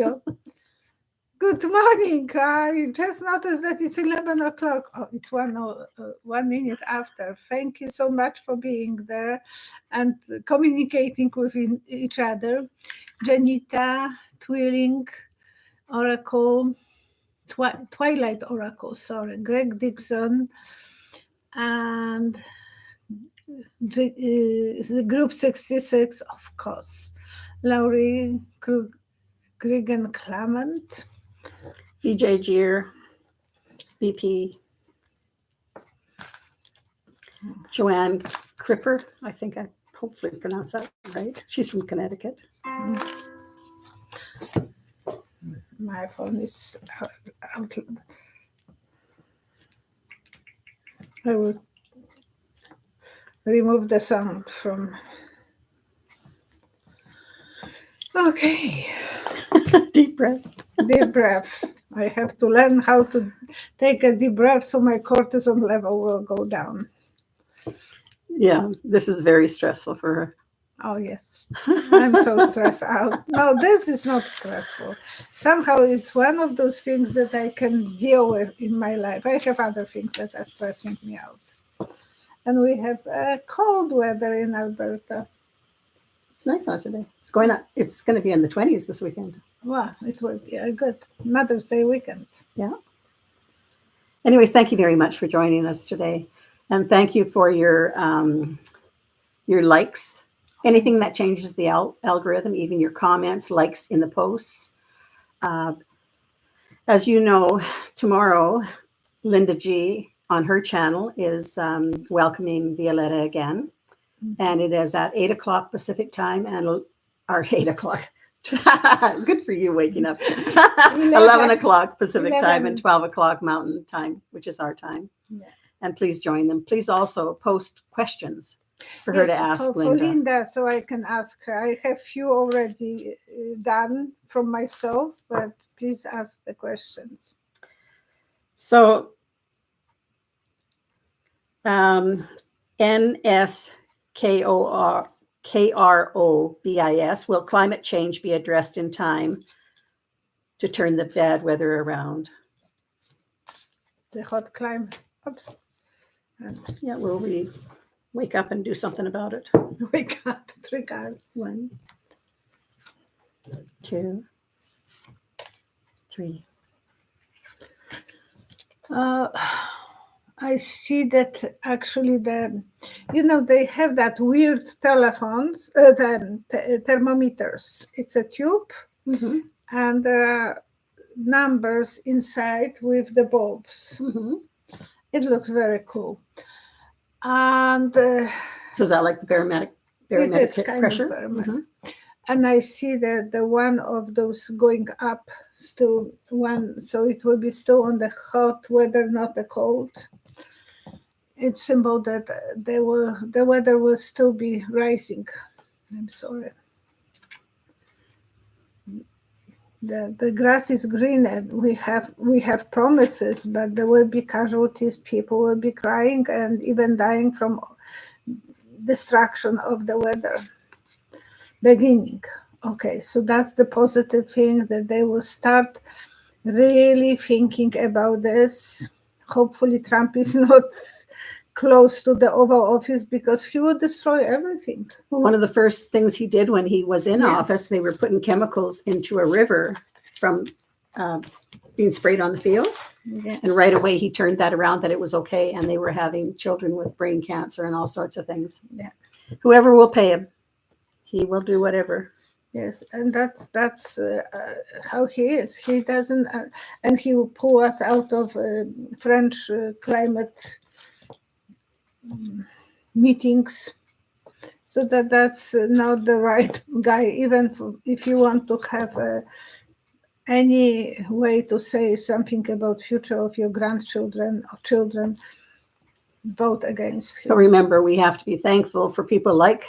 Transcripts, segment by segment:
you. Good morning. I just noticed that it's 11 o'clock. Oh, it's 1 minute after. Thank you so much for being there and communicating with each other. Janita, Twilling, Oracle, Twilight Oracle, sorry, Greg Dixon, and the Group 66, of course. Laurie Krigan Clement. EJ Gier, BP, Joanne Cripper, I think I hopefully pronounced that right. She's from Connecticut. My phone is out. I will remove the sound from. Okay. Deep breath. Deep breath. I have to learn how to take a deep breath so my cortisol level will go down. Yeah, this is very stressful for her. Oh, yes. I'm so stressed out. No, this is not stressful. Somehow it's one of those things that I can deal with in my life. I have other things that are stressing me out. And we have cold weather in Alberta. It's nice out today. It's going to be in the 20s this weekend. Wow, it will be a good Mother's Day weekend. Yeah. Anyways, thank you very much for joining us today. And thank you for your likes. Anything that changes the algorithm, even your comments, likes in the posts. As you know, tomorrow, Linda G on her channel is welcoming Violetta again. And it is at 8 o'clock Pacific time or 8 o'clock. Good for you waking up. 11 o'clock Pacific time and 12 o'clock Mountain time, which is our time. Yeah. And please join them. Please also post questions for her to ask Linda. For Linda, so I can ask her. I have few already done from myself, but please ask the questions. So, NSKROBIS, will climate change be addressed in time to turn the bad weather around? The hot climate. Oops. Yeah, will we wake up and do something about it? Wake up, 3 cards. 1, 2, 3. I see that actually they have that weird telephones, thermometers. It's a tube and numbers inside with the bulbs. Mm-hmm. It looks very cool. And so is that like the barometric pressure? Mm-hmm. And I see that the one of those going up still one, so it will be still on the hot weather, not the cold. It's symbol that the weather will still be rising. I'm sorry. The grass is green and we have promises, but there will be casualties. People will be crying and even dying from destruction of the weather. Beginning. Okay, so that's the positive thing, that they will start really thinking about this. Hopefully Trump is not close to the Oval Office because he will destroy everything. Well, one of the first things he did when he was in office, they were putting chemicals into a river from being sprayed on the fields. Yeah. And right away he turned that around, that it was okay, and they were having children with brain cancer and all sorts of things. Yeah. Whoever will pay him, he will do whatever. Yes, and that's how he is. He doesn't, and he will pull us out of French climate meetings. So that's not the right guy. Even if you want to have any way to say something about future of your grandchildren or children, vote against him. But remember, we have to be thankful for people like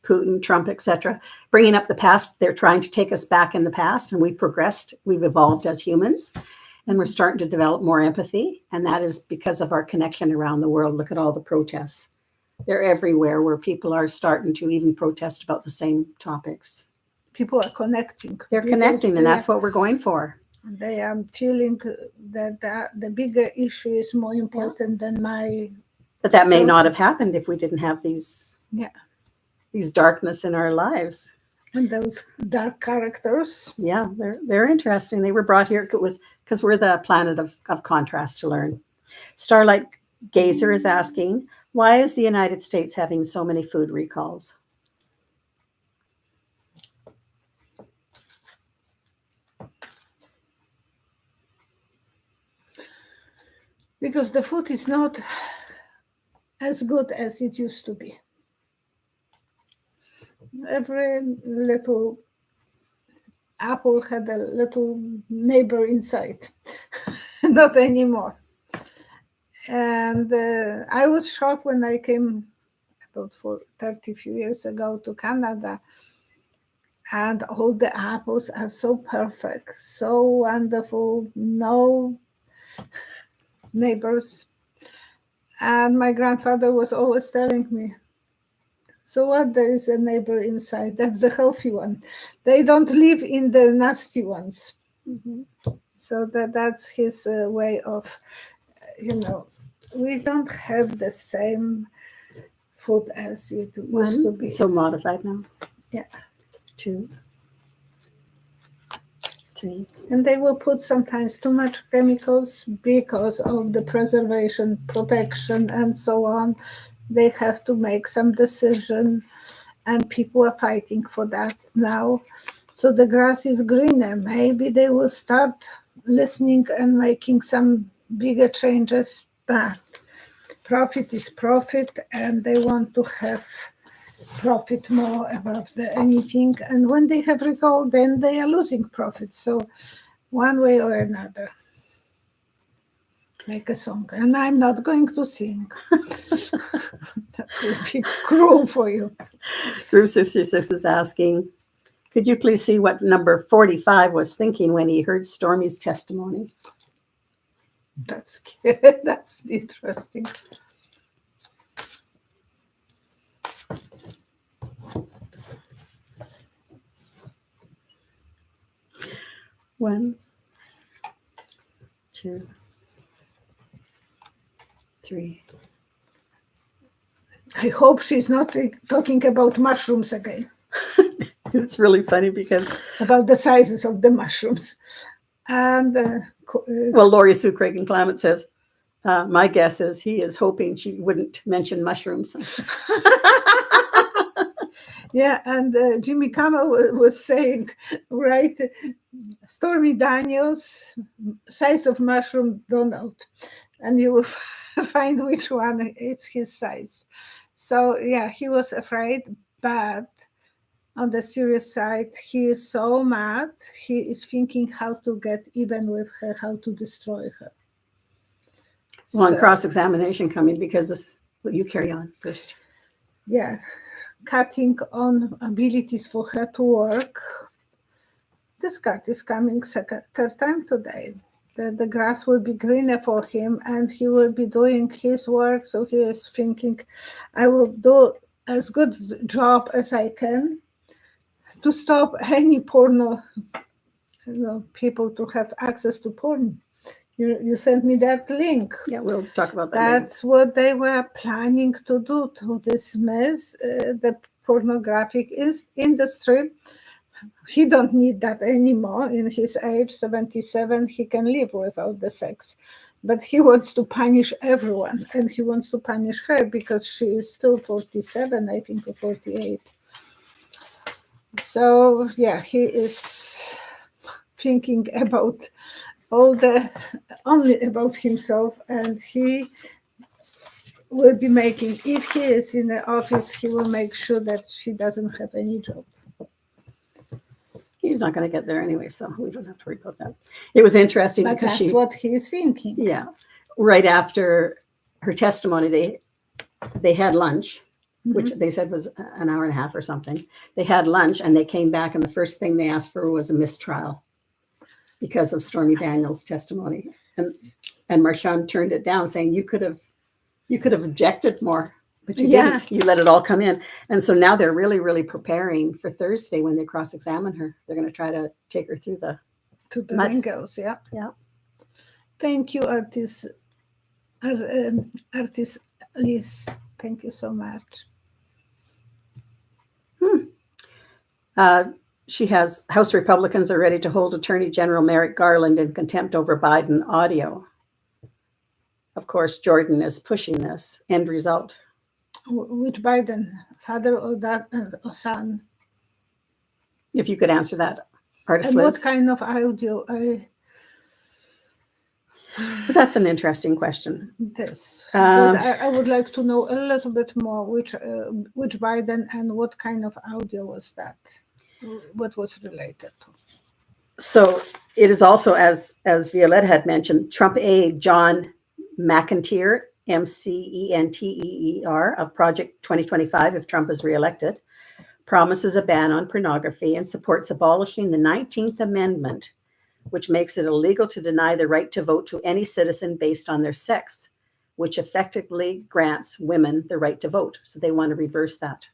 Putin, Trump, etc., bringing up the past. They're trying to take us back in the past, and we've progressed. We've evolved as humans, and we're starting to develop more empathy. And that is because of our connection around the world. Look at all the protests. They're everywhere, where people are starting to even protest about the same topics. people are connecting. They're connecting, and that's what we're going for. They are feeling that the bigger issue is more important than my. But that may not have happened if we didn't have these darkness in our lives. And those dark characters. Yeah, they're interesting. They were brought here because we're the planet of contrast to learn. Starlight Gazer is asking, why is the United States having so many food recalls? Because the food is not as good as it used to be. Every little apple had a little neighbor inside. Not anymore. And I was shocked when I came about 30 few years ago to Canada, and all the apples are so perfect, so wonderful, no neighbors. And my grandfather was always telling me, so what, there is a neighbor inside, that's the healthy one. They don't live in the nasty ones. Mm-hmm. So that's his way of, we don't have the same food as it used to be. It's so modified now. Yeah. 2, 3. And they will put sometimes too much chemicals because of the preservation, protection, and so on. They have to make some decision, and people are fighting for that now. So the grass is greener. Maybe they will start listening and making some bigger changes. But profit is profit, and they want to have profit more above anything. And when they have recall, then they are losing profit. So one way or another. Make a song, and I'm not going to sing. That would be cruel for you. Group 66 is asking, could you please see what number 45 was thinking when he heard Stormy's testimony? That's good. That's interesting. One, 2, 3. I hope she's not talking about mushrooms again. It's really funny because about the sizes of the mushrooms. And well, Laurie Sue Craig Climate says, my guess is he is hoping she wouldn't mention mushrooms. Yeah, and Jimmy Kimmel was saying, right, Stormy Daniels, size of mushroom donut, and you will find which one is his size. So yeah, he was afraid, but on the serious side, he is so mad, he is thinking how to get even with her, how to destroy her. Well, and cross-examination coming because this, well, you carry on first. Yeah. Cutting on abilities for her to work. This cut is coming third time today. The grass will be greener for him, and he will be doing his work. So he is thinking, I will do as good job as I can to stop any porno, people to have access to porn. You sent me that link. Yeah, we'll talk about that. That's later. What they were planning to do, to dismiss the pornographic industry. He don't need that anymore. In his age, 77, he can live without the sex. But he wants to punish everyone, and he wants to punish her because she is still 47, I think, or 48. So, yeah, he is thinking about only about himself, and he will be making, if he is in the office, he will make sure that she doesn't have any job. He's not going to get there anyway, so we don't have to worry about that. It was interesting but because that's what he is thinking. Yeah, right after her testimony, they had lunch, which they said was an hour and a half or something. They had lunch and they came back, and the first thing they asked for was a mistrial because of Stormy Daniels' testimony. And Marchand turned it down, saying you could have objected more. but you didn't. You let it all come in. And so now they're really, really preparing for Thursday when they cross-examine her. They're going to try to take her through the mud. wrinkles. Yeah. Yeah. Thank you, artist Liz. Thank you so much. She has House Republicans are ready to hold Attorney General Merrick Garland in contempt over Biden audio. Of course, Jordan is pushing this. End result. Which Biden, father or son? If you could answer that, artist And Liz. what kind of audio? That's an interesting question. This, but I would like to know a little bit more. Which Biden and what kind of audio was that? What was related to? So it is also, as Violetta had mentioned, Trump aide John McEntee, MCENTEER, of Project 2025, if Trump is reelected, promises a ban on pornography and supports abolishing the 19th Amendment, which makes it illegal to deny the right to vote to any citizen based on their sex, which effectively grants women the right to vote. So they want to reverse that.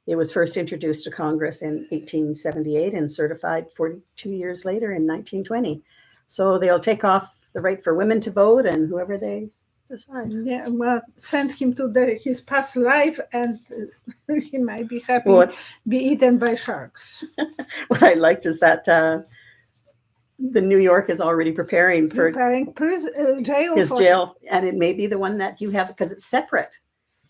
It was first introduced to Congress in 1878 and certified 42 years later in 1920. So they'll take off the right for women to vote and whoever they decide. Yeah, well, send him to his past life and he might be happy be eaten by sharks. What I liked is that the New York is already preparing jail. His jail, and it may be the one that you have because it's separate.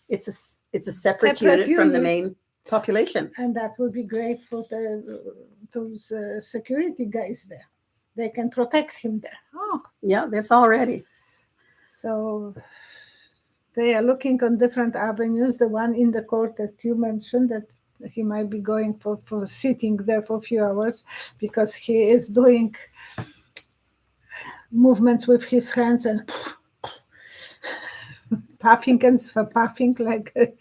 It's a separate unit from the main population, and that would be great for those security guys there. They can protect him there. Oh, yeah, that's already. So they are looking on different avenues. The one in the court that you mentioned, that he might be going for sitting there for a few hours because he is doing movements with his hands and puffing and puffing like a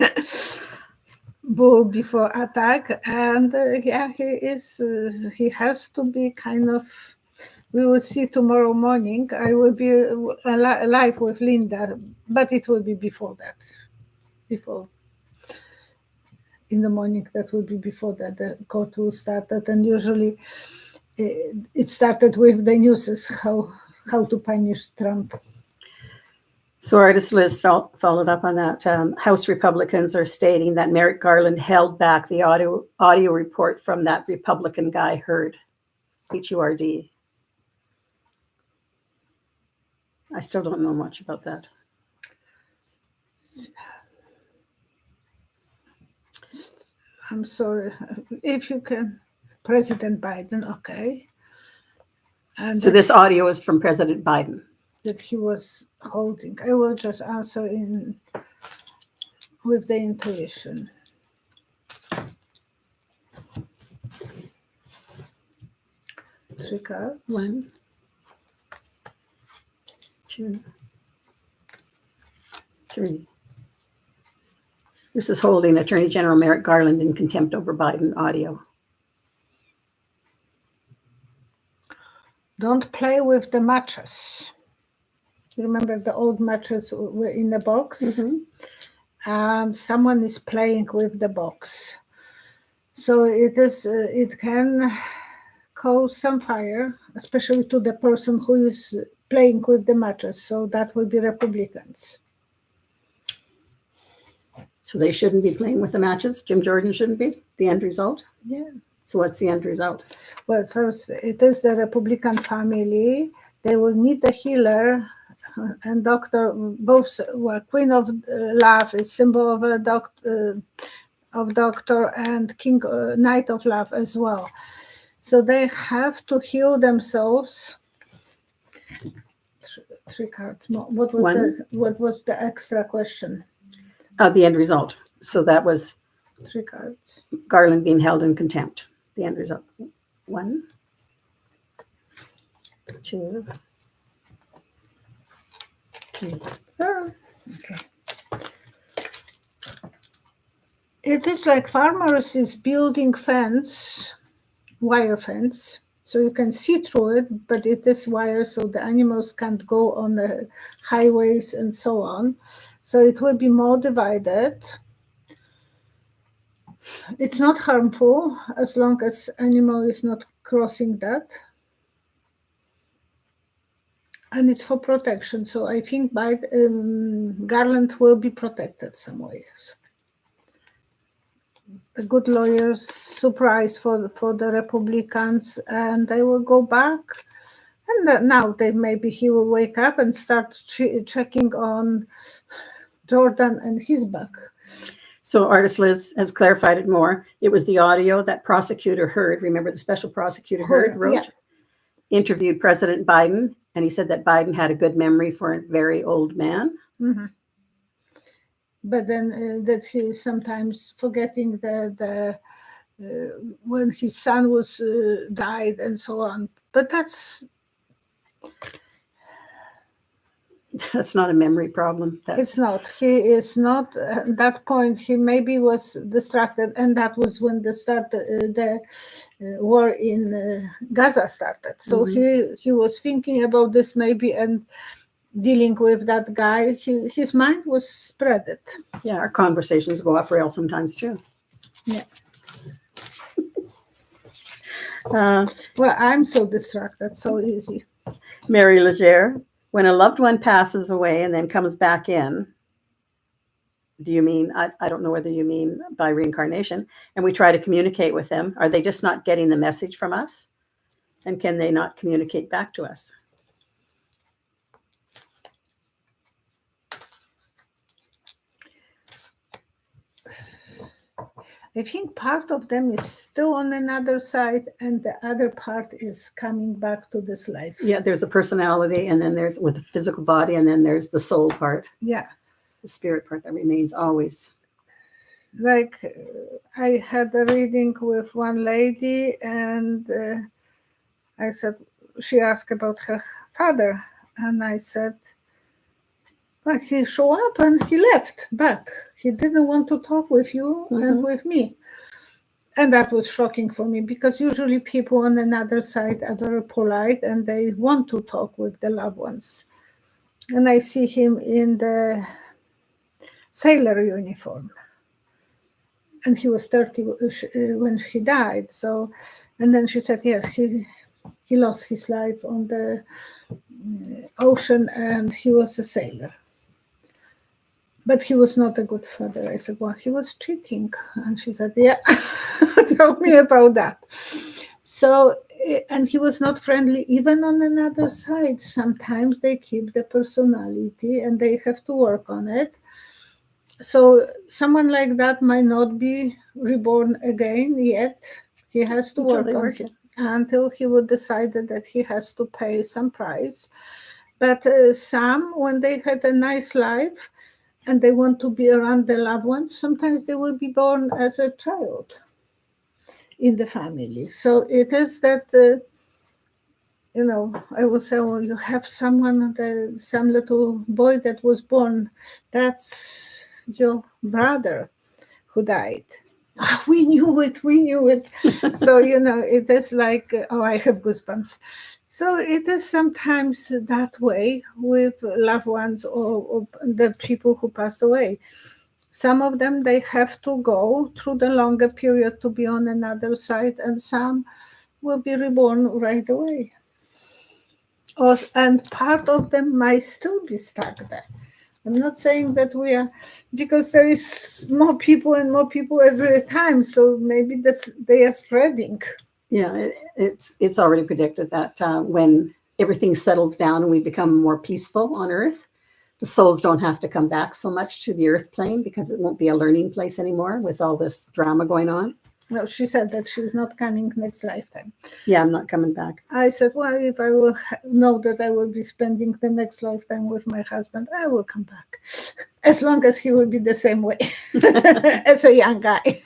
bull before attack. And he has to be kind of, we will see tomorrow morning. I will be live with Linda, but it will be before that. In the morning, that will be before that the court will start. And usually it started with the news how to punish Trump. So artist Liz followed up on that. House Republicans are stating that Merrick Garland held back the audio report from that Republican guy Hurd, H-U-R-D. I still don't know much about that. I'm sorry. If you can, President Biden, okay. And so this audio is from President Biden. That he was holding. I will just answer with the intuition. Three cards. 1, 2, 3. This is holding Attorney General Merrick Garland in contempt over Biden audio. Don't play with the matches. Remember the old matches were in the box? Mm-hmm. And someone is playing with the box. So it can cause some fire, especially to the person who is playing with the matches. So that will be Republicans. So they shouldn't be playing with the matches? Jim Jordan shouldn't be? The end result? Yeah. So what's the end result? Well, first, it is the Republican family. They will need a healer and doctor. Both Queen of Love is symbol of a doctor, and King Knight of Love as well. So they have to heal themselves. Three cards more. What was the extra question? The end result. So that was 3 cards. Garland being held in contempt. The end result. 1, 2, 3. Oh, okay. It is like farmers is building fence, wire fence, so you can see through it, but it is wire, so the animals can't go on the highways and so on. So it will be more divided. It's not harmful as long as animal is not crossing that. And it's for protection. So I think Garland will be protected some ways. The good lawyers surprise for the Republicans, and they will go back. And now maybe he will wake up and start checking on Jordan and his back. So Artist Liz has clarified it more. It was the audio that prosecutor Heard, remember the special prosecutor Heard wrote, Yeah. Interviewed President Biden, and he said that Biden had a good memory for a very old man. Mm-hmm. But then that he's sometimes forgetting when his son was died and so on. But that's not a memory problem. It's not. He is not at that point. He maybe was distracted, and that was when the war in Gaza started. So he was thinking about this maybe and dealing with that guy. His mind was spreaded. Yeah, our conversations go off rail sometimes too. Yeah. Well, I'm so distracted, so easy. Mary Legere, when a loved one passes away and then comes back in, do you mean, I don't know whether you mean by reincarnation, and we try to communicate with them, are they just not getting the message from us? And can they not communicate back to us? I think part of them is still on another side, and the other part is coming back to this life. Yeah, there's a personality, and then there's with the physical body, and then there's the soul part. Yeah. The spirit part that remains always. Like I had a reading with one lady, and I said, she asked about her father, and I said, well, he showed up and he left back. He didn't want to talk with you and with me. And that was shocking for me, because usually people on another side are very polite and they want to talk with the loved ones. And I see him in the sailor uniform. And he was 30 when he died. So, and then she said, yes, he lost his life on the ocean and he was a sailor. But he was not a good father. I said, well, he was cheating. And she said, yeah, tell me about that. So, and he was not friendly even on another side. Sometimes they keep the personality and they have to work on it. So someone like that might not be reborn again yet. He has to work on it until he would decide that he has to pay some price. But some, when they had a nice life, and they want to be around the loved ones, sometimes they will be born as a child in the family. So it is that, I will say, well, you have some little boy that was born, that's your brother who died. Oh, we knew it. So, it is like, I have goosebumps. So it is sometimes that way with loved ones or the people who passed away. Some of them, they have to go through the longer period to be on another side, and some will be reborn right away. And part of them might still be stuck there. I'm not saying that we are, because there is more people and more people every time, so maybe they are spreading. Yeah, it's already predicted that when everything settles down and we become more peaceful on Earth, the souls don't have to come back so much to the Earth plane, because it won't be a learning place anymore with all this drama going on. No, she said that she's not coming next lifetime. Yeah, I'm not coming back. I said, well, if I will know that I will be spending the next lifetime with my husband, I will come back. As long as he will be the same way as a young guy.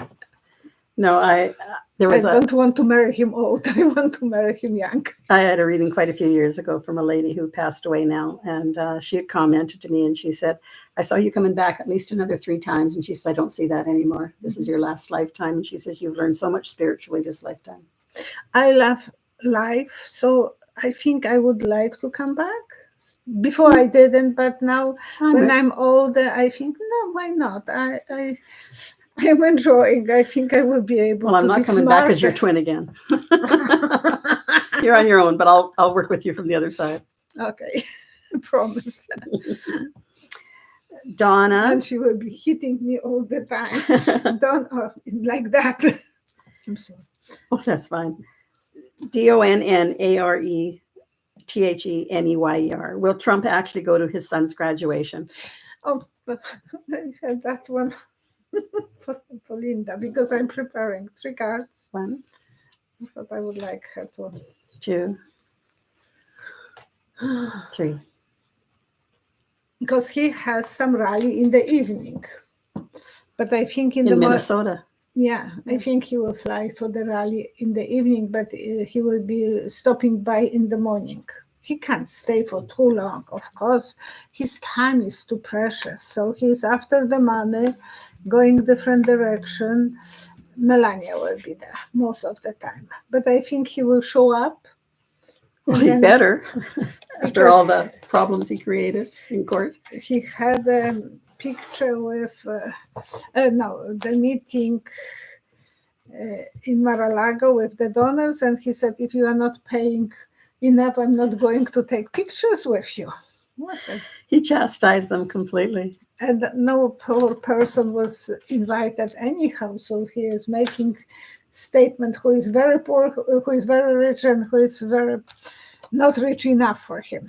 No, I don't want to marry him old. I want to marry him young. I had a reading quite a few years ago from a lady who passed away now, and she had commented to me, and she said, I saw you coming back at least another 3 times. And she said, I don't see that anymore. This is your last lifetime. And she says, you've learned so much spiritually this lifetime. I love life, so I think I would like to come back Before I didn't, but now when ready. I'm older, I think, no, why not? I'm enjoying. I think I will be able Well, I'm to not be coming back as your smarter. twin again. You're on your own, but I'll work with you from the other side. Okay, promise. Donna. And she will be hitting me all the time. Don't like that. I'm sorry. Oh, that's fine. DONNARETHENEYER. Will Trump actually go to his son's graduation? Oh, but I had that one for Linda because I'm preparing 3 cards. 1, But I would like her to. 2, 3. Because he has some rally in the evening. But I think in the Minnesota. Yeah, I think he will fly for the rally in the evening, but he will be stopping by in the morning. He can't stay for too long, of course. His time is too precious. So he's after the money, going different direction. Melania will be there most of the time. But I think he will show up. Well, he better, after all the problems he created in court. He had a picture with, the meeting in Mar-a-Lago with the donors, and he said, if you are not paying enough, I'm not going to take pictures with you. He chastised them completely. And no poor person was invited anyhow, so he is making statement who is very poor, who is very rich, and who is very not rich enough for him.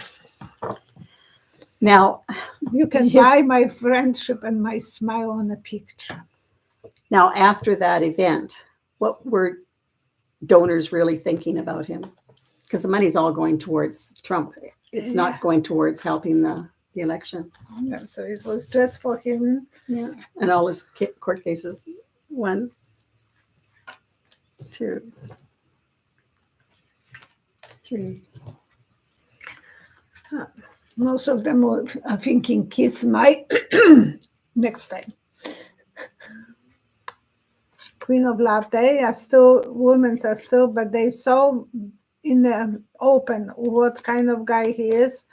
Now, you can buy my friendship and my smile on a picture. Now, after that event, what were donors really thinking about him? Because the money's all going towards Trump. It's not going towards helping the election. Yeah, so it was just for him. Yeah, and all his court cases. 1, 2, 3. Most of them are thinking kiss my next time. Queen of Love, they are still, women are still, but they saw in the open what kind of guy he is,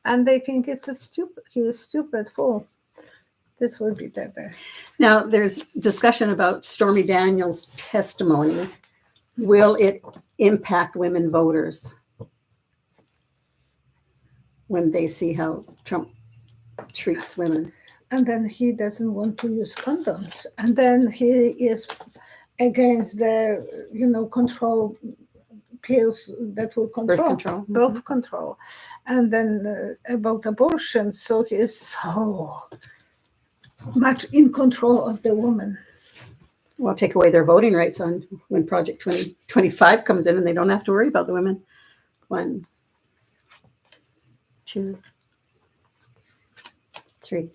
and they think he is stupid fool. This will be better. Now, there's discussion about Stormy Daniels' testimony. Will it impact women voters when they see how Trump treats women? And then he doesn't want to use condoms. And then he is against the, control pills that will control. Birth control. And then about abortion. So he is so much in control of the woman. Well, take away their voting rights on when Project 2025 comes in, and they don't have to worry about the women. 1, 2, 3.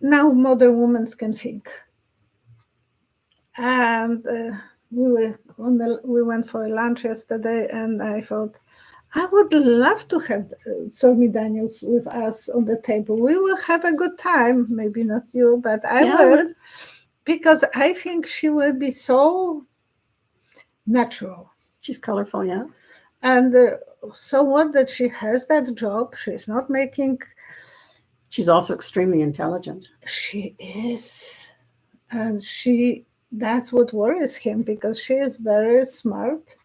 Now modern women can think. And we went for a lunch yesterday, and I thought, I would love to have Stormy Daniels with us on the table. We will have a good time. Maybe not you, but I will. Because I think she will be so natural. She's colorful, yeah. And so what that she has that job. She's not making... She's also extremely intelligent. She is. And that's what worries him, because she is very smart.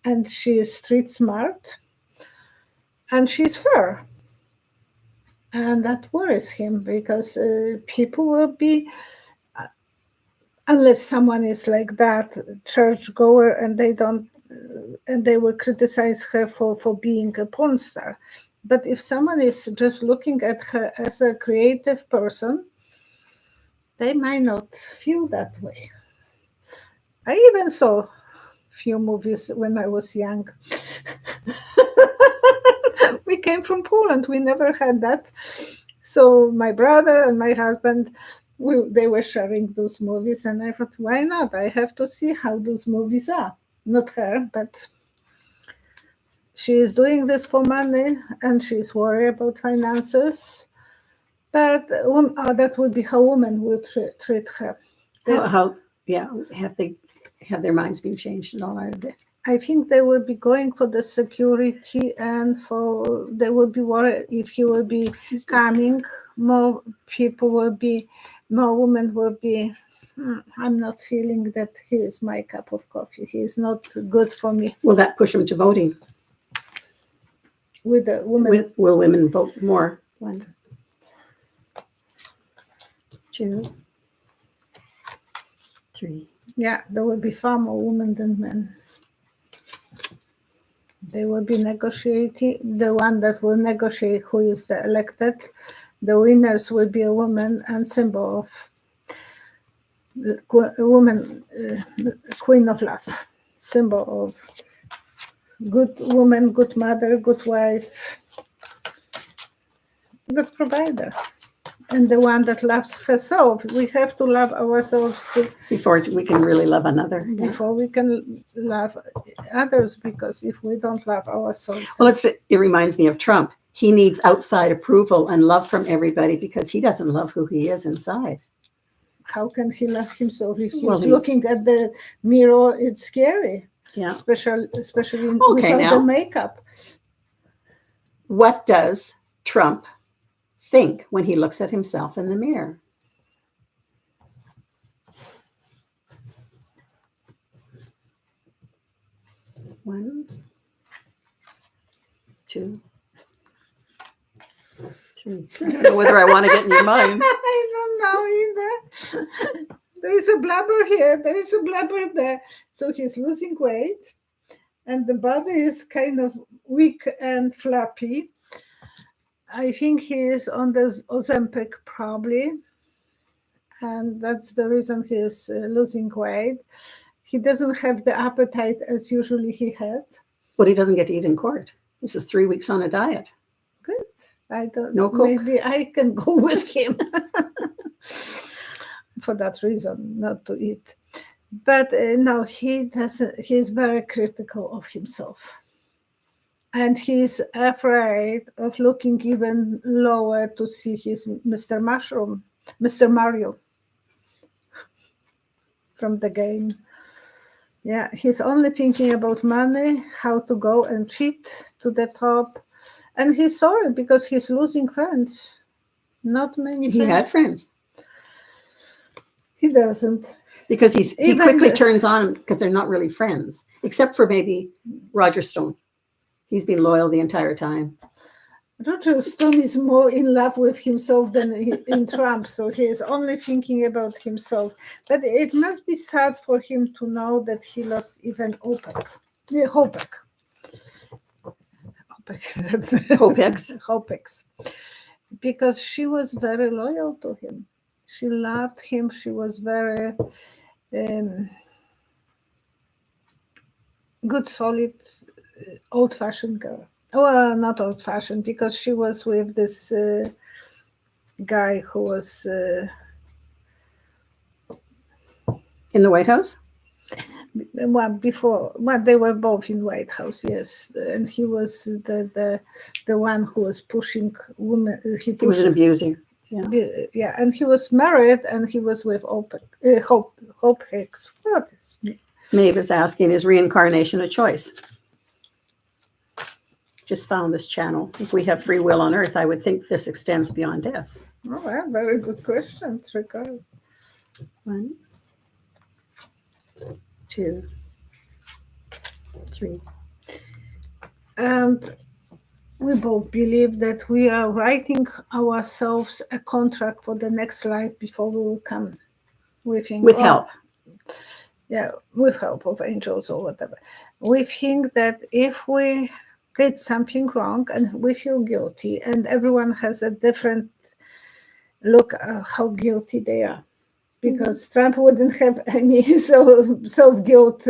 And she is street smart, and she's fair. And that worries him, because people will be, unless someone is like that, churchgoer, and they will criticize her for being a porn star. But if someone is just looking at her as a creative person, they might not feel that way. I even saw few movies when I was young. We came from Poland. We never had that. So my brother and my husband, they were sharing those movies, and I thought, why not? I have to see how those movies are. Not her, but she is doing this for money, and she's worried about finances. But that would be how women would treat her. Have their minds been changed and all that? I think they will be going for the security, and for they will be worried if he will be coming. More people will be, more women will be. I'm not feeling that he is my cup of coffee. He is not good for me. Will that push him to voting? With the women, Will women vote more? 1, 2, 3. yeah, there will be far more women than men. They will be negotiating. The one that will negotiate who is the elected. The winners will be a woman and symbol of woman, queen of love, symbol of good woman, good mother, good wife, good provider. And the one that loves herself. We have to love ourselves too. Before we can really love another. Before we can love others, because if we don't love ourselves. Well, it reminds me of Trump. He needs outside approval and love from everybody because he doesn't love who he is inside. How can he love himself if he's looking at the mirror? It's scary. Yeah. Especially without the makeup. What does Trump think when he looks at himself in the mirror? One, 2, 3. I don't know whether I want to get in your mind. I don't know either. There is a blubber here. There is a blubber there. So he's losing weight, and the body is kind of weak and flappy. I think he is on the Ozempic probably, and that's the reason he is losing weight. He doesn't have the appetite as usually he had. But he doesn't get to eat in court. This is 3 weeks on a diet. Good. I don't know. Maybe I can go with him for that reason, not to eat. But no, he doesn't. He's very critical of himself. And he's afraid of looking even lower to see his Mr. Mushroom, Mr. Mario from the game. Yeah, he's only thinking about money, how to go and cheat to the top. And he's sorry because he's losing friends. Not many friends. He had friends. He doesn't. Because he quickly turns on because they're not really friends, except for maybe Roger Stone. He's been loyal the entire time. Roger Stone is more in love with himself than in Trump, so he is only thinking about himself. But it must be sad for him to know that he lost even Hopek. That's Hopeks. Because she was very loyal to him. She loved him. She was very good, solid, old-fashioned girl. Well, not old-fashioned, because she was with this guy who was in the White House. Before, they were both in White House, yes, and he was the one who was pushing women. He was an abuser. Yeah, and he was married, and he was with Hope Hicks. What is Maeve is asking, is reincarnation a choice? Just found this channel. If we have free will on Earth, I would think this extends beyond death. Oh, well, very good question, Tricard. 1, 2, 3. And we both believe that we are writing ourselves a contract for the next life before we will come. We think, with help. Yeah, with help of angels or whatever. We think that if we did something wrong and we feel guilty, and everyone has a different look at how guilty they are, because Trump wouldn't have any self-guilt,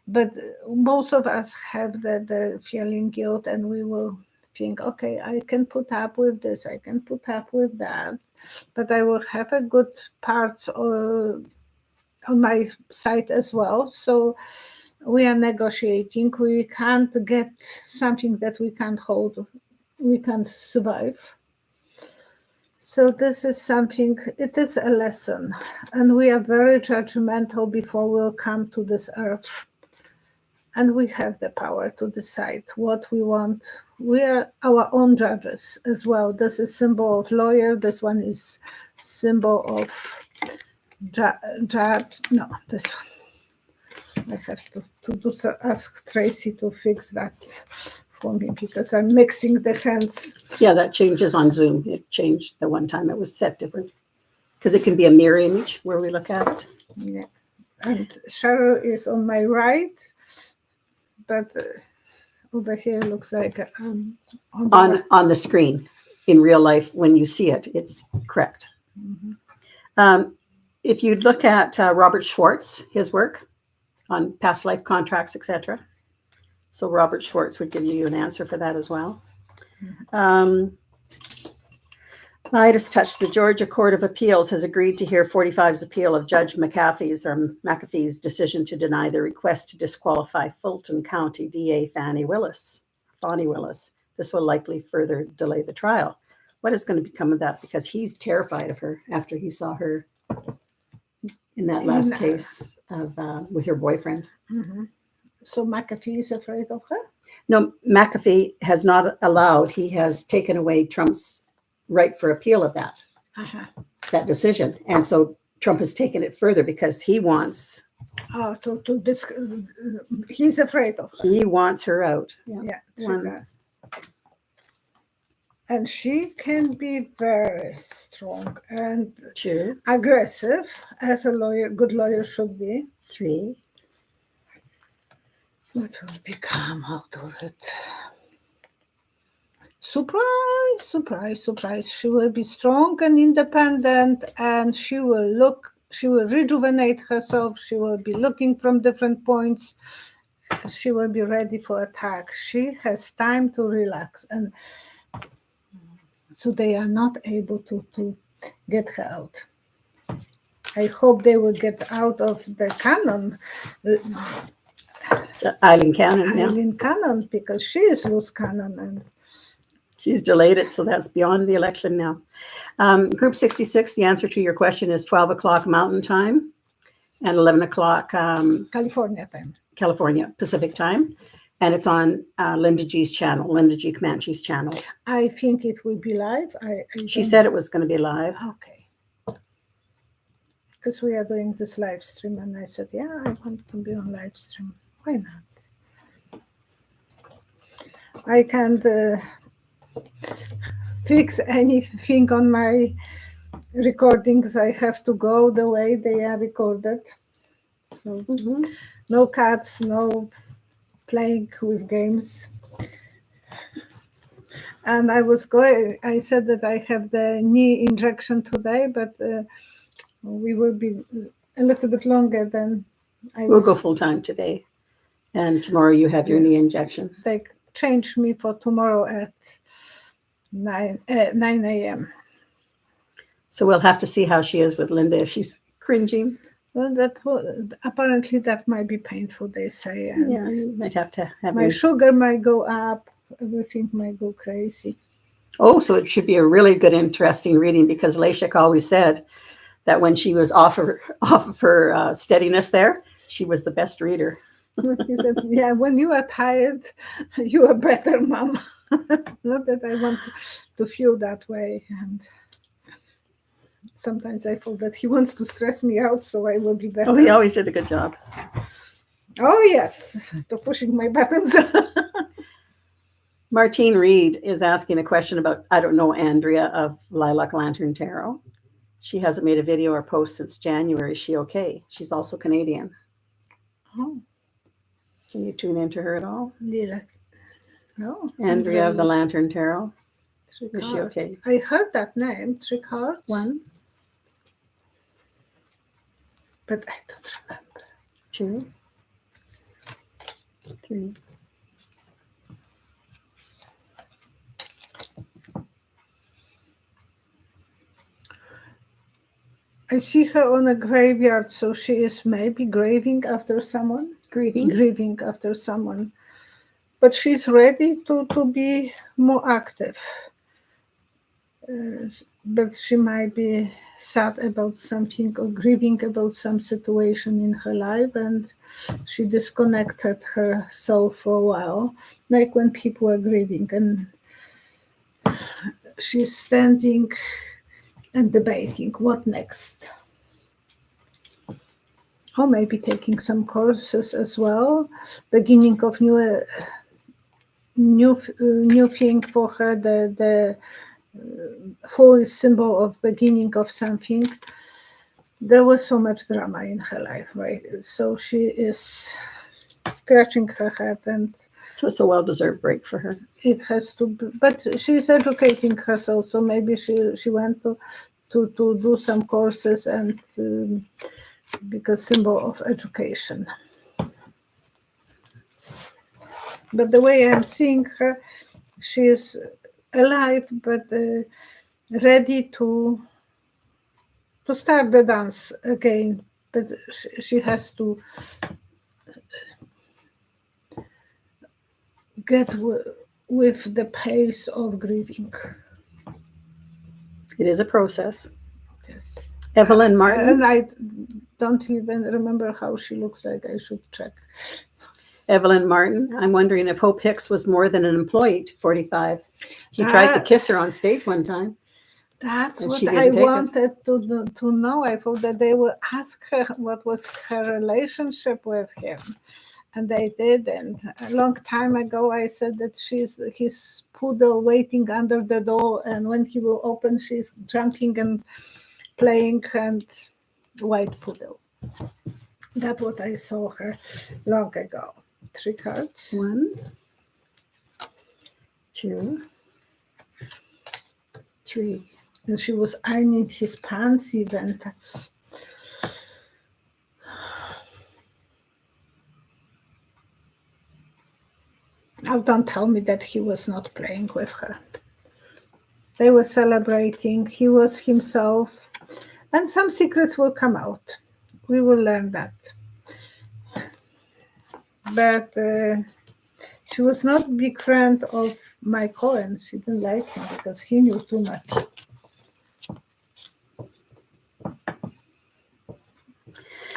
but most of us have the feeling guilt, and we will think, okay, I can put up with this, I can put up with that, but I will have a good parts on my side as well. So we are negotiating. We can't get something that we can't hold. We can't survive. So this is something, it is a lesson. And we are very judgmental before we'll come to this earth. and we have the power to decide what we want. We are our own judges as well. This is symbol of lawyer. This one is symbol of judge. No, this one. I have to ask Tracy to fix that for me because I'm mixing the hands. Yeah, that changes on Zoom. It changed the one time. It was set different because it can be a mirror image where we look at it. Yeah, and Cheryl is on my right, but over here looks like on the screen. In real life, when you see it, it's correct. Mm-hmm. If you look at Robert Schwartz, his work on past life contracts, etc. So Robert Schwartz would give you an answer for that as well. I just touched the Georgia Court of Appeals has agreed to hear 45's appeal of Judge McAfee's decision to deny the request to disqualify Fulton County DA Fani Willis. This will likely further delay the trial. What is going to become of that? Because he's terrified of her after he saw her in that last case of with her boyfriend. Mm-hmm. So McAfee is afraid of her? No, McAfee has not allowed. He has taken away Trump's right for appeal of that decision, and so Trump has taken it further because he wants. He's afraid of her. He wants her out. Yeah. And she can be very strong and aggressive, as a lawyer, good lawyer should be. 3. What will become out of it? Surprise, surprise, surprise. She will be strong and independent, and she will rejuvenate herself. She will be looking from different points. She will be ready for attack. She has time to relax, and so they are not able to get her out. I hope they will get out of the cannon. Eileen Cannon, Cannon, because she is loose cannon, and she's delayed it, so that's beyond the election now. Group 66, the answer to your question is 12 o'clock Mountain Time and 11 o'clock California time. California Pacific Time. And it's on Linda G's channel, Linda G. Comanche's channel. I think it will be live. She said it was going to be live. Okay. Because we are doing this live stream, and I said, yeah, I want to be on live stream. Why not? I can't fix anything on my recordings. I have to go the way they are recorded. So no cuts, no playing with games. And I said that I have the knee injection today, but we will be a little bit longer than We'll go full time today. And tomorrow you have your knee injection. They changed me for tomorrow at 9 a.m. So we'll have to see how she is with Linda, if she's cringing. Well, apparently that might be painful, they say. And yeah, you might have to have my sugar might go up. Everything might go crazy. Oh, so it should be a really good, interesting reading, because Lashik always said that when she was off of her steadiness there, she was the best reader. He said, yeah, when you are tired, you are better, Mom. Not that I want to feel that way. And sometimes I feel that he wants to stress me out so I will be better. Oh, he always did a good job. Oh, yes, to pushing my buttons. Martine Reed is asking a question about, I don't know, Andrea of Lilac Lantern Tarot. She hasn't made a video or post since January. Is she okay? She's also Canadian. Oh. Can you tune into her at all? Lilac. No. Andrea of the Lantern Tarot. Is she okay? I heard that name, 3 cards. 1. But I don't remember. 2. 3. I see her on a graveyard, so she is maybe grieving after someone. Grieving after someone. But she's ready to be more active. but she might be sad about something or grieving about some situation in her life, and she disconnected her soul for a while, like when people are grieving, and she's standing and debating what next. Or maybe taking some courses as well, beginning of new thing for her, the full symbol of beginning of something. There was so much drama in her life, right? So she is scratching her head, and So it's a well-deserved break for her. it has to be, but she's educating herself, so maybe she went to do some courses, and because symbol of education. But the way I'm seeing her, she is alive, but ready to start the dance again. But she has to get with the pace of grieving. It is a process. Yes. Evelyn Martin. And I don't even remember how she looks like. I should check. Evelyn Martin, I'm wondering if Hope Hicks was more than an employee to 45. He tried to kiss her on stage one time. That's and what she I didn't take it. wanted to know. I thought that they would ask her what was her relationship with him. And they did. And a long time ago, I said that she's his poodle waiting under the door. And when he will open, she's jumping and playing, and white poodle. That's what I saw her long ago. 3 cards. 1, 2, 3. And she was ironing his pants even. That's... Now don't tell me that he was not playing with her. They were celebrating. He was himself. And some secrets will come out. We will learn that. But she was not a big friend of Mike Cohen. She didn't like him because he knew too much.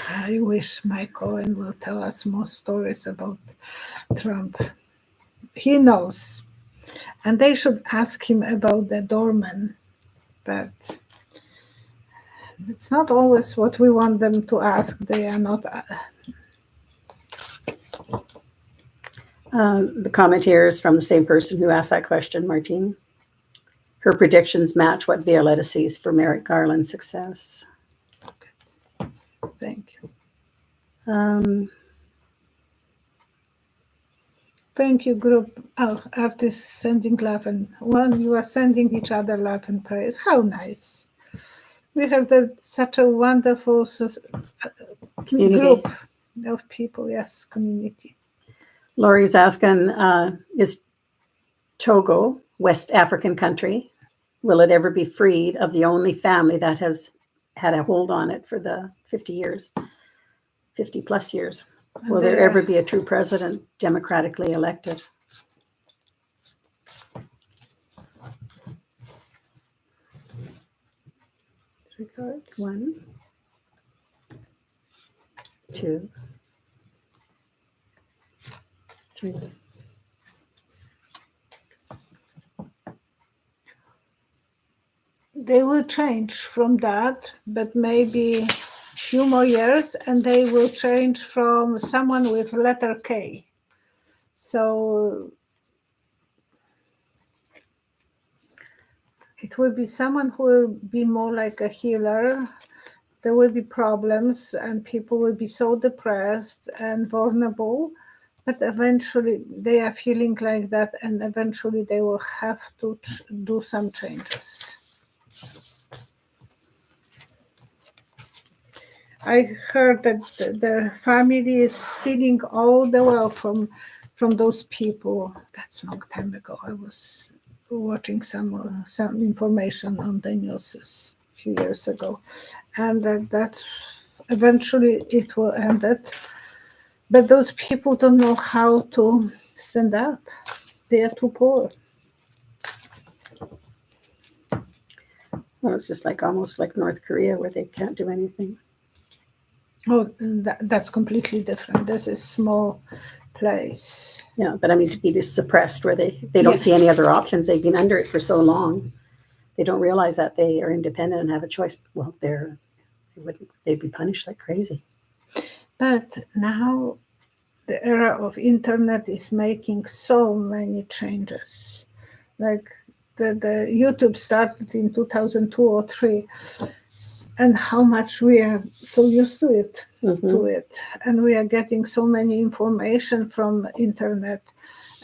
I wish Mike Cohen will tell us more stories about Trump. He knows. And they should ask him about the doorman. But it's not always what we want them to ask. They are not... The comment here is from the same person who asked that question, Martine. Her predictions match what Violetta sees for Merrick Garland's success. Thank you. Thank you, group. Oh, artists sending love, and one you are sending each other love and praise. How nice! We have such a wonderful Community. Group of people. Yes, community. Laurie's asking, is Togo, West African country, will it ever be freed of the only family that has had a hold on it for the 50 plus years? Will there ever be a true president democratically elected? Regards. 1, 2, 3. They will change from that, but maybe few more years, and they will change from someone with letter K. So it will be someone who will be more like a healer. There will be problems, and people will be so depressed and vulnerable, but eventually they are feeling like that, and eventually they will have to do some changes. I heard that their family is stealing all the wealth from those people. That's a long time ago. I was watching some information on the news a few years ago, and that's eventually it will end it. But those people don't know how to stand up. They are too poor. Well, it's just like almost like North Korea where they can't do anything. Oh, that's completely different. This is small place. Yeah, but I mean to be this suppressed where they don't see any other options. They've been under it for so long. They don't realize that they are independent and have a choice. Well, they'd be punished like crazy. But now the era of internet is making so many changes. Like the YouTube started in 2002 or 3, and how much we are so used to it, and we are getting so many information from internet.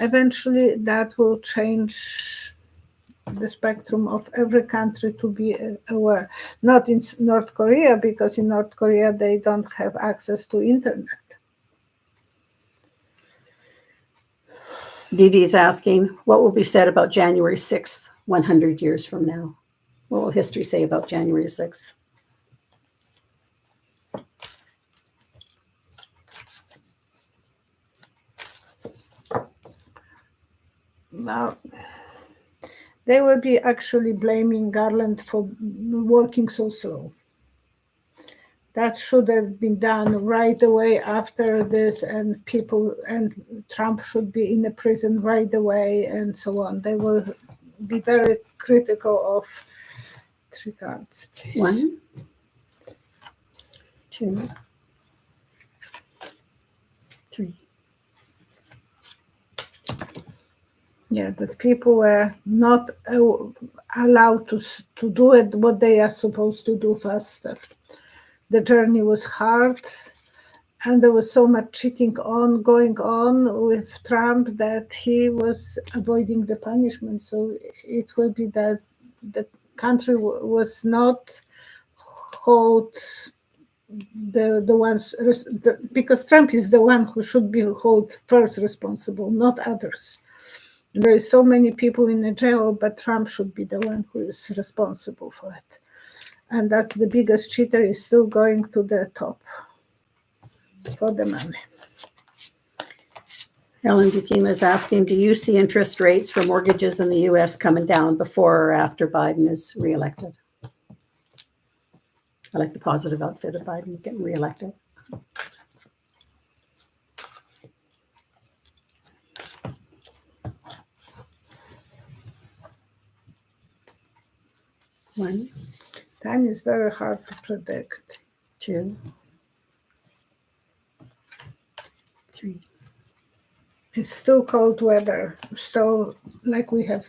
Eventually, that will change the spectrum of every country to be aware. Not in North Korea, because in North Korea they don't have access to internet. Dee is asking, what will be said about January 6th, 100 years from now? What will history say about January 6th? Now, they will be actually blaming Garland for working so slow. That should have been done right away after this, and Trump should be in the prison right away, and so on. They will be very critical of 3 cards, please. 1, 2, 3. Yeah, that people were not allowed to do it what they are supposed to do faster. The journey was hard, and there was so much cheating going on with Trump that he was avoiding the punishment. So it will be that the country was not hold the ones, because Trump is the one who should be held first responsible, not others. There is so many people in the jail, but Trump should be the one who is responsible for it. And that's the biggest cheater is still going to the top for the money. Ellen Bukima is asking, do you see interest rates for mortgages in the U.S. coming down before or after Biden is reelected? I like the positive outfit of Biden getting reelected. One. Time is very hard to predict. 2, 3. It's still cold weather, still like we have.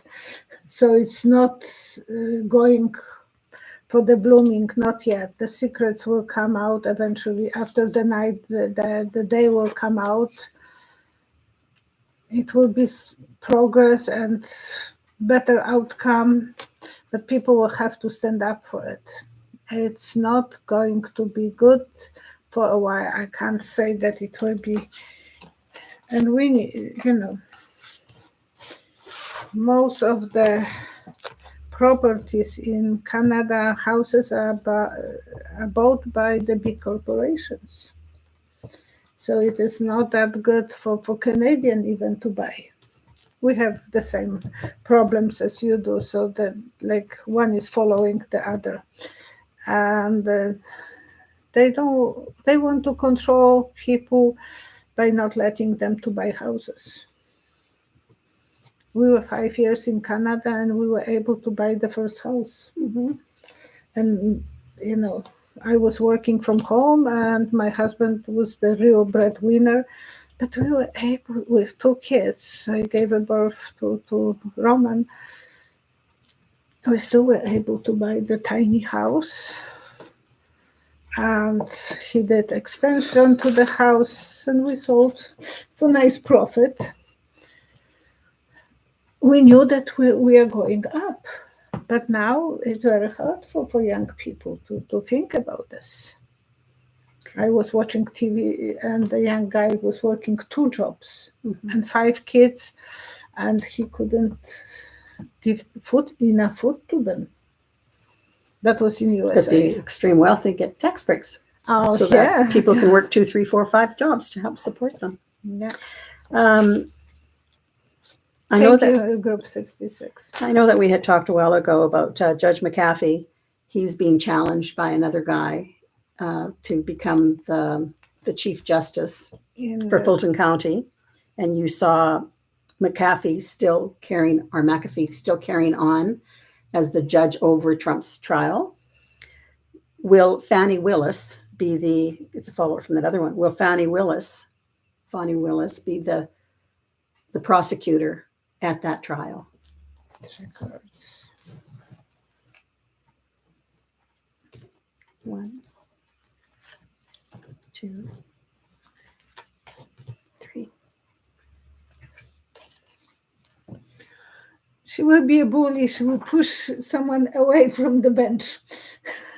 So it's not going for the blooming, not yet. The secrets will come out eventually. After the night, the day will come out. It will be progress and better outcome, but people will have to stand up for it. It's not going to be good for a while. I can't say that it will be. And we need, most of the properties in Canada, houses are bought by the big corporations. So it is not that good for Canadian even to buy. We have the same problems as you do, so that like one is following the other. And they want to control people by not letting them to buy houses. We were 5 years in Canada and we were able to buy the first house. And, I was working from home and my husband was the real breadwinner, but we were able, with 2 kids, I gave a birth to Roman, we still were able to buy the tiny house. And he did extension to the house and we sold for nice profit. We knew that we are going up, but now it's very hard for young people to think about this. I was watching TV and the young guy was working 2 jobs and 5 kids, and he couldn't give enough food to them. That was in USA. But the extreme wealthy get tax breaks. Oh, so yeah. that people can work 2, 3, 4, 5 jobs to help support them. Yeah. I know Thank you, Group 66. I know that we had talked a while ago about Judge McAfee he's being challenged by another guy to become the Chief Justice for Fulton County. And you saw McAfee still carrying on as the judge over Trump's trial. Will Fani Willis be it's a follow-up from that other one. Will Fani Willis be the prosecutor at that trial? One, two, three. She will be a bully. She will push someone away from the bench.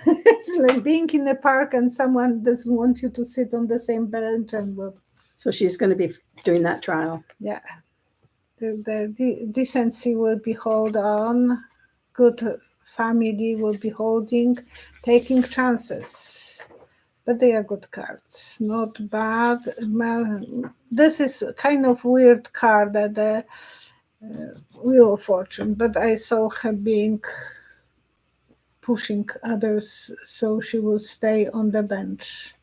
It's like being in a park and someone doesn't want you to sit on the same bench. So she's going to be doing that trial. Yeah. The decency will be held on. Good family will be taking chances. But they are good cards, not bad. This is kind of weird card that the Wheel of Fortune, but I saw her pushing others, so she will stay on the bench.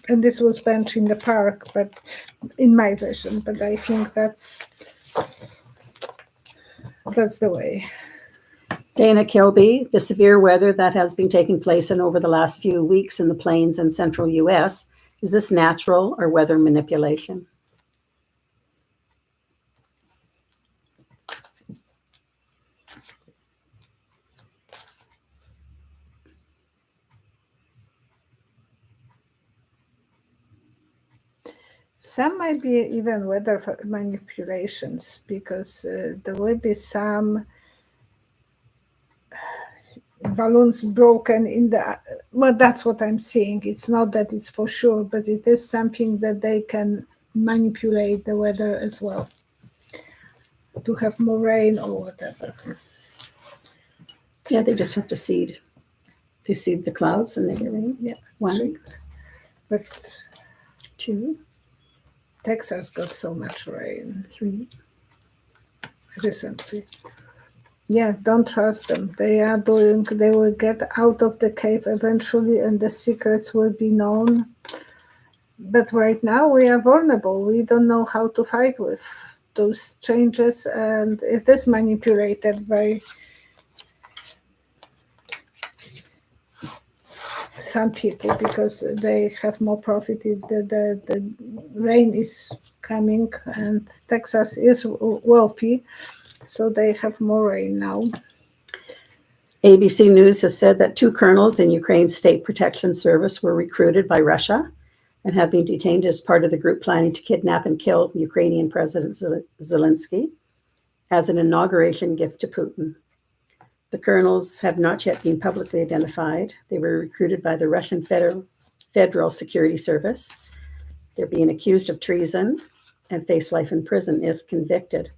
And this was bench in the park, but in my version, but I think that's the way. Dana Kilby, the severe weather that has been taking place over the last few weeks in the plains and central U.S., is this natural or weather manipulation? Some might be even weather manipulations, because there will be some balloons broken in the, well, that's what I'm seeing. It's not that it's for sure, but it is something that they can manipulate the weather as well, to have more rain or whatever. Yeah, they just have to seed. They seed the clouds and they get rain. Yeah. One. But two. Texas got so much rain. Three. Recently. Yeah, don't trust them. They will get out of the cave eventually and the secrets will be known. But right now we are vulnerable. We don't know how to fight with those changes, and it is manipulated by some people because they have more profit if the rain is coming, and Texas is wealthy, so they have more rain now. ABC News has said that 2 colonels in Ukraine's State Protection Service were recruited by Russia and have been detained as part of the group planning to kidnap and kill Ukrainian President Zelensky as an inauguration gift to Putin. The colonels have not yet been publicly identified. They were recruited by the Russian Federal Security Service. They're being accused of treason and face life in prison if convicted.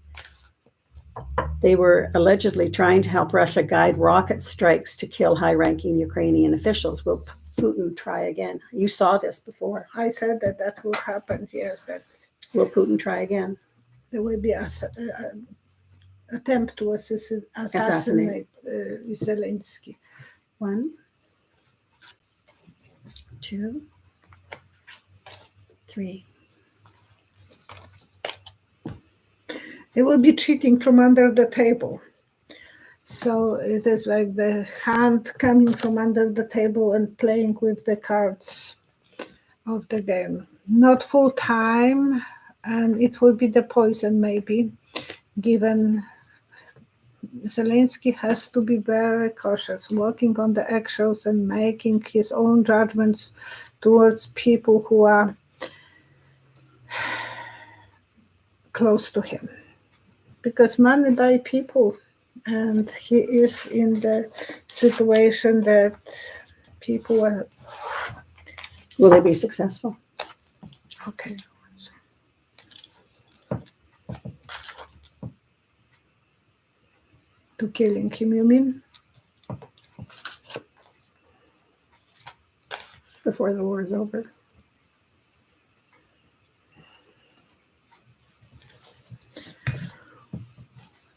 They were allegedly trying to help Russia guide rocket strikes to kill high-ranking Ukrainian officials. Will Putin try again? You saw this before. I said that will happen, yes. Will Putin try again? There will be an attempt to assassinate Zelensky. 1, 2, 3. They will be cheating from under the table. So it is like the hand coming from under the table and playing with the cards of the game. Not full time, and it will be the poison maybe, given Zelensky has to be very cautious, working on the eggshells and making his own judgments towards people who are close to him. Because money buys people, and he is in the situation that people are. Will they be successful? Okay. To killing him, you mean? Before the war is over.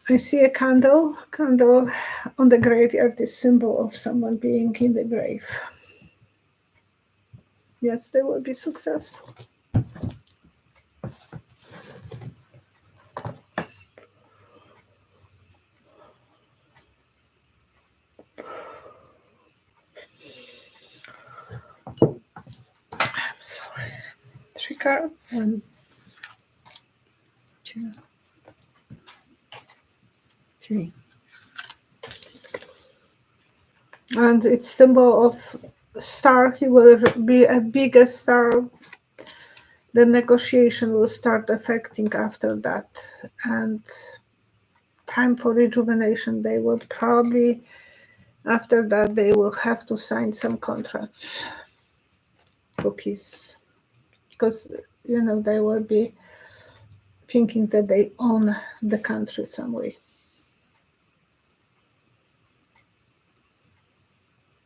I see a candle on the graveyard is symbol of someone being in the grave. Yes, they will be successful. I'm sorry. 3 cards. 1, 2, 3. And it's symbol of star. He will be a bigger star. The negotiation will start affecting after that. And time for rejuvenation. They will probably, after that, they will have to sign some contracts for peace. Because, they will be thinking that they own the country some way.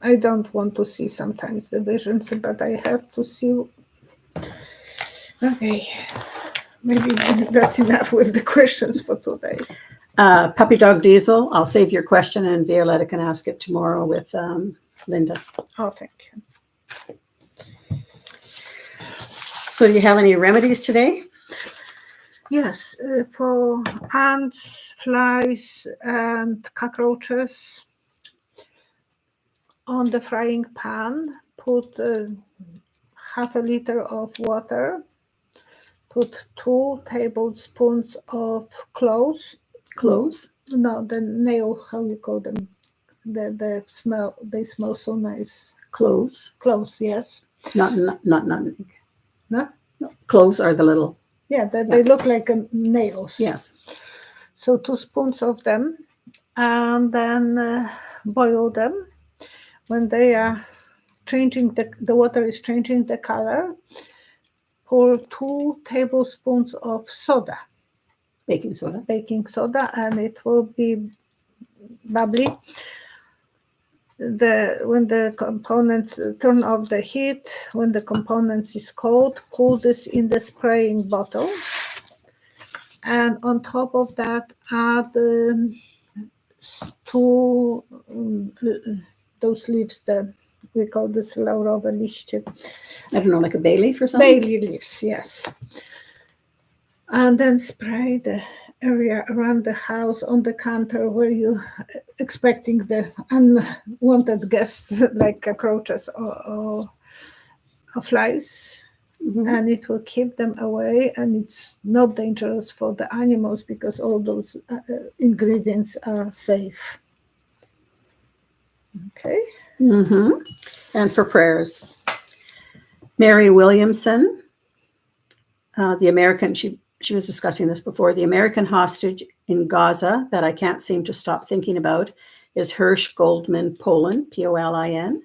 I don't want to see sometimes the visions, but I have to see. Okay, maybe that's enough with the questions for today. Puppy Dog Diesel, I'll save your question and Violetta can ask it tomorrow with Linda. Oh, thank you. So do you have any remedies today? Yes, for ants, flies, and cockroaches. On the frying pan, put half a liter of water. Put 2 tablespoons of cloves. Cloves? No, the nail, how you call them? The smell, they smell so nice. Cloves? Cloves, yes. Not nutmeg. No? No. Cloves are the little. Yeah, they look like nails. Yes. So 2 spoons of them, and then boil them. When they are changing, the water is changing the color, pour 2 tablespoons of soda. Baking soda. And it will be bubbly. When the components, turn off the heat. When the components is cold, pour this in the spraying bottle. And on top of that, add 2 those leaves that we call this laurowe liście. I don't know, like a bay leaf or something? Bay leaves, yes. And then spray the area around the house on the counter where you're expecting the unwanted guests like cockroaches or flies. Mm-hmm. And it will keep them away, and it's not dangerous for the animals because all those ingredients are safe. Okay. Mm-hmm. And for prayers, Mary Williamson, the American, she was discussing this before, the American hostage in Gaza that I can't seem to stop thinking about is Hirsch Goldman Polin, Polin.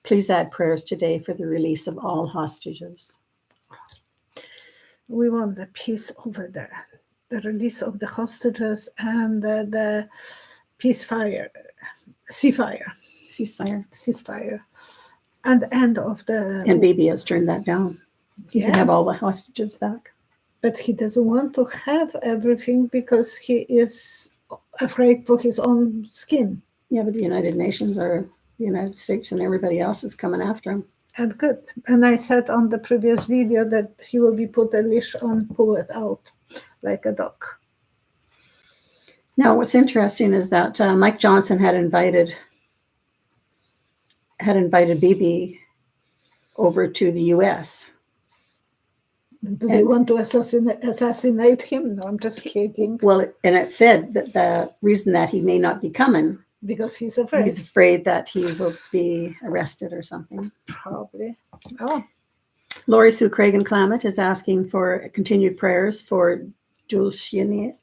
Please add prayers today for the release of all hostages. We want the peace over there, the release of the hostages and the ceasefire, and the end of the. And Bibi has turned that down. He can have all the hostages back. But he doesn't want to have everything because he is afraid for his own skin. Yeah, but the United Nations or the United States and everybody else is coming after him. And good. And I said on the previous video that he will be put a leash on, pull it out like a dog. Now, what's interesting is that Mike Johnson had invited Bibi over to the U.S. Do they want to assassinate him? No, I'm just kidding. Well, and it said that the reason that he may not be coming because he's afraid. He's afraid that he will be arrested or something. Probably. Oh. Lori Sue Craig Clammett is asking for continued prayers for Dulcinea.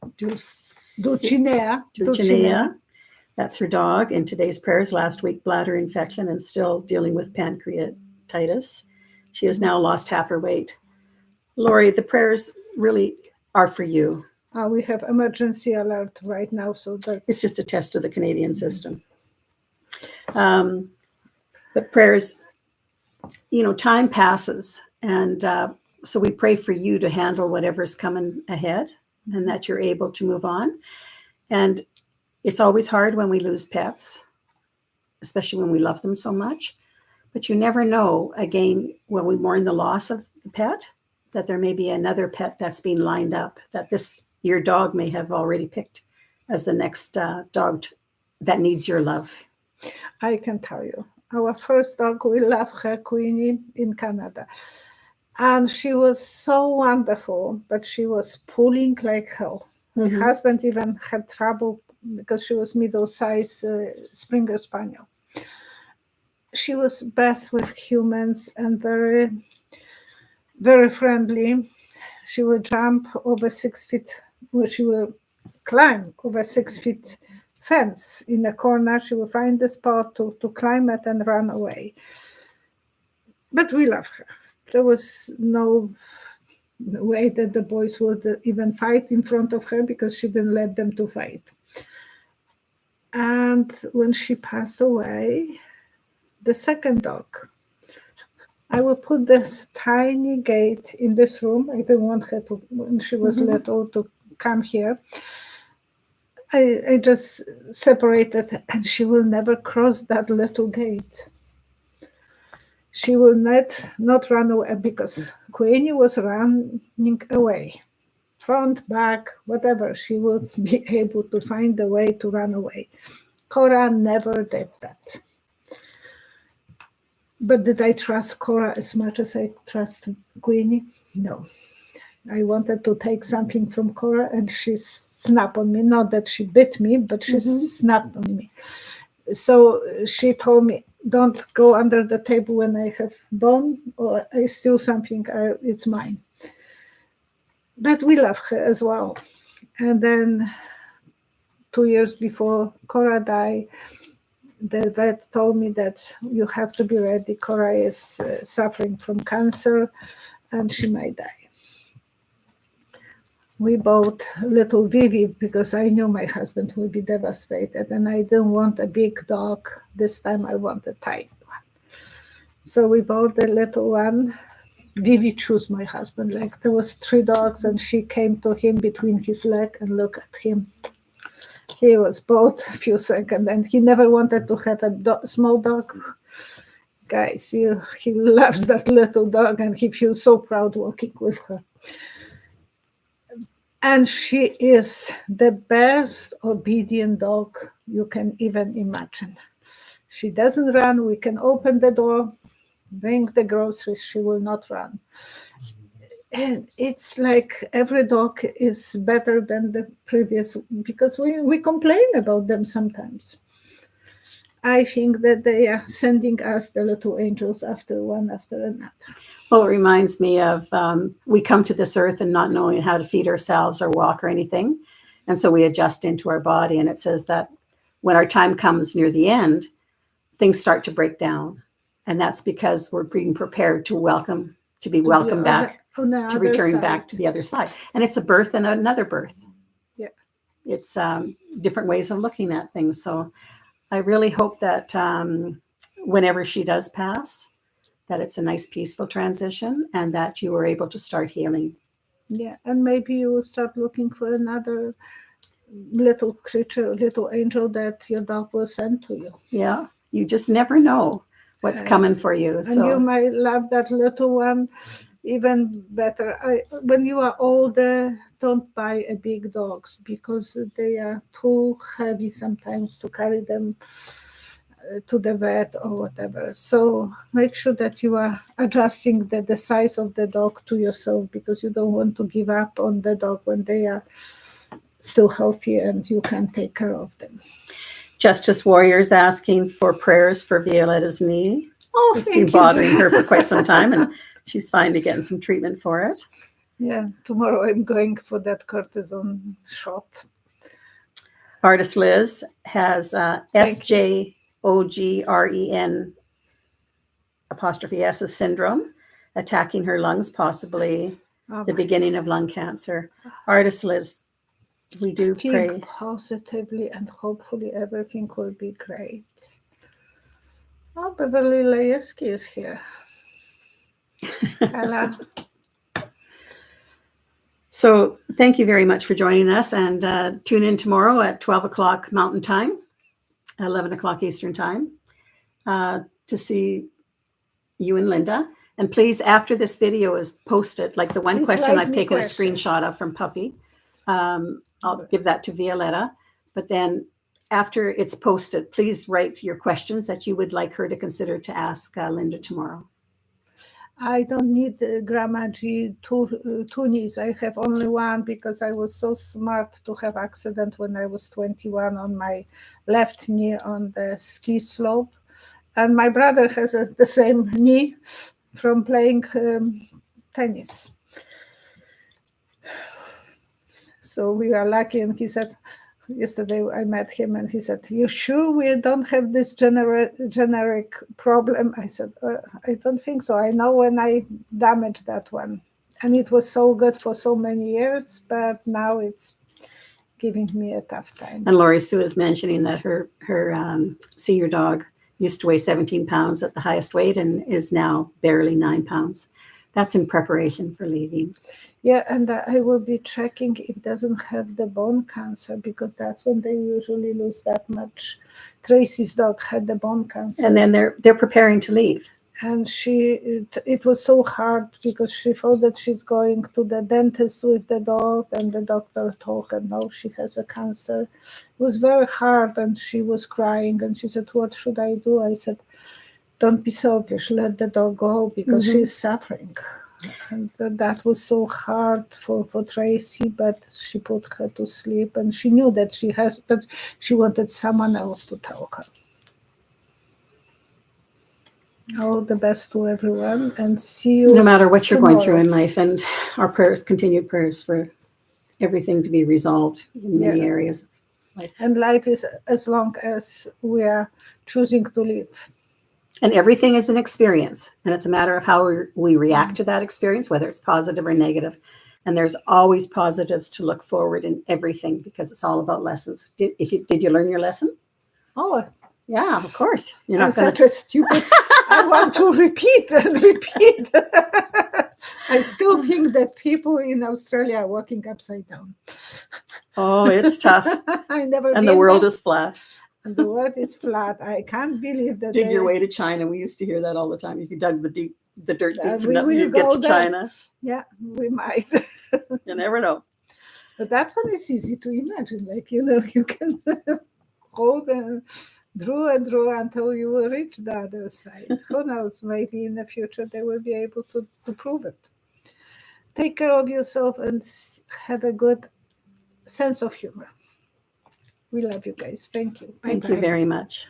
That's her dog. In today's prayers, last week, bladder infection and still dealing with pancreatitis. She has now lost half her weight. Lori, the prayers really are for you. We have emergency alert right now, so that's... It's just a test of the Canadian system. But prayers, time passes, and so we pray for you to handle whatever's coming ahead and that you're able to move on. And it's always hard when we lose pets, especially when we love them so much. But you never know, again, when we mourn the loss of the pet, that there may be another pet that's been lined up, that your dog may have already picked as the next dog that needs your love. I can tell you, our first dog, we love her, Queenie, in Canada. And she was so wonderful, but she was pulling like hell. My husband even had trouble because she was middle-sized Springer Spaniel. She was best with humans and very, very friendly. She would jump over 6 feet, well, she would climb over 6 feet fence in a corner. She would find the spot to climb it and run away. But we love her. There was no way that the boys would even fight in front of her because she didn't let them to fight. And when she passed away, the second dog, I will put this tiny gate in this room. I didn't want her to, when she was little, to come here. I just separated, and she will never cross that little gate. She will not run away because Queenie was running away. Front, back, whatever, she would be able to find a way to run away. Cora never did that. But did I trust Cora as much as I trust Queenie? No. I wanted to take something from Cora, and she snapped on me. Not that she bit me, but she snapped on me. So she told me, don't go under the table when I have bone or I steal something, it's mine. But we love her as well. And then 2 years before Cora died, the vet told me that you have to be ready. Cora is suffering from cancer and she might die. We bought little Vivi because I knew my husband would be devastated and I didn't want a big dog. This time I want a tiny one. So we bought the little one. Vivi chose my husband. Like there was 3 dogs and she came to him between his leg and looked at him. He was both a few seconds and he never wanted to have a small dog. Guys, he loves that little dog and he feels so proud walking with her. And she is the best obedient dog you can even imagine. She doesn't run. We can open the door, bring the groceries. She will not run. And it's like every dog is better than the previous because we complain about them sometimes. I think that they are sending us the little angels one after another. Well, it reminds me of we come to this earth and not knowing how to feed ourselves or walk or anything. And so we adjust into our body. And it says that when our time comes near the end, things start to break down. And that's because we're being prepared to be welcomed back, to return back to the other side. And it's a birth and another birth. Yeah. It's different ways of looking at things. So I really hope that whenever she does pass, that it's a nice, peaceful transition and that you were able to start healing. Yeah, and maybe you will start looking for another little creature, little angel that your dog will send to you. Yeah, you just never know what's coming for you. And you might love that little one even better. When you are older, don't buy a big dogs because they are too heavy sometimes to carry them to the vet or whatever. So make sure that you are adjusting the size of the dog to yourself because you don't want to give up on the dog when they are still healthy and you can take care of them. Justice Warrior's asking for prayers for Violetta's knee. Oh, it's been bothering her for quite some time and she's finally getting some treatment for it. Yeah, tomorrow I'm going for that cortisone shot. Artist Liz has SJOGREN apostrophe S syndrome attacking her lungs, possibly the beginning of lung cancer. Artist Liz, we do pray positively and hopefully everything will be great. Oh, Beverly Layeski is here. Hello. So thank you very much for joining us, and tune in tomorrow at 12 o'clock Mountain Time, 11 o'clock Eastern Time, to see you and Linda. And please, after this video is posted, like the one Please question like I've me taken a question. screenshot of from Puppy, I'll give that to Violetta. But then after it's posted, please write your questions that you would like her to consider to ask Linda tomorrow. I don't need Grandma G two knees. I have only one because I was so smart to have accident when I was 21 on my left knee on the ski slope. And my brother has the same knee from playing tennis. So we are lucky. And he said, yesterday I met him and he said, "You sure we don't have this generic problem?" I said, "I don't think so. I know when I damaged that one. And it was so good for so many years, but now it's giving me a tough time." And Lori Sue is mentioning that her senior dog used to weigh 17 pounds at the highest weight and is now barely 9 pounds. That's in preparation for leaving. Yeah, and I will be checking if it doesn't have the bone cancer, because that's when they usually lose that much. Tracy's dog had the bone cancer. And then they're preparing to leave. And it was so hard because she thought that she's going to the dentist with the dog, and the doctor told her, no, she has a cancer. It was very hard, and she was crying, and she said, "What should I do?" I said, "Don't be selfish, let the dog go, because she's suffering." And that was so hard for Tracy, but she put her to sleep, and she knew that she has, but she wanted someone else to tell her. All the best to everyone, and see you. No matter what you're tomorrow. going through in life, and our prayers, continued prayers for everything to be resolved in many areas of life. And life is as long as we are choosing to live. And everything is an experience, and it's a matter of how we react to that experience, whether it's positive or negative. And there's always positives to look forward in everything, because it's all about lessons. Did you learn your lesson? Oh, yeah, of course. You're I'm not going such a stupid. I want to repeat and repeat. I still think that people in Australia are walking upside down. Oh, it's tough. I never. And the world is flat. And the world is flat. I can't believe that. Dig your way to China. We used to hear that all the time. If you dug the dirt deep enough, we you get to there. China. Yeah, we might. You never know. But that one is easy to imagine. Like, you can hold and draw until you will reach the other side. Who knows? Maybe in the future they will be able to prove it. Take care of yourself and have a good sense of humor. We love you guys. Thank you. Thank you very much.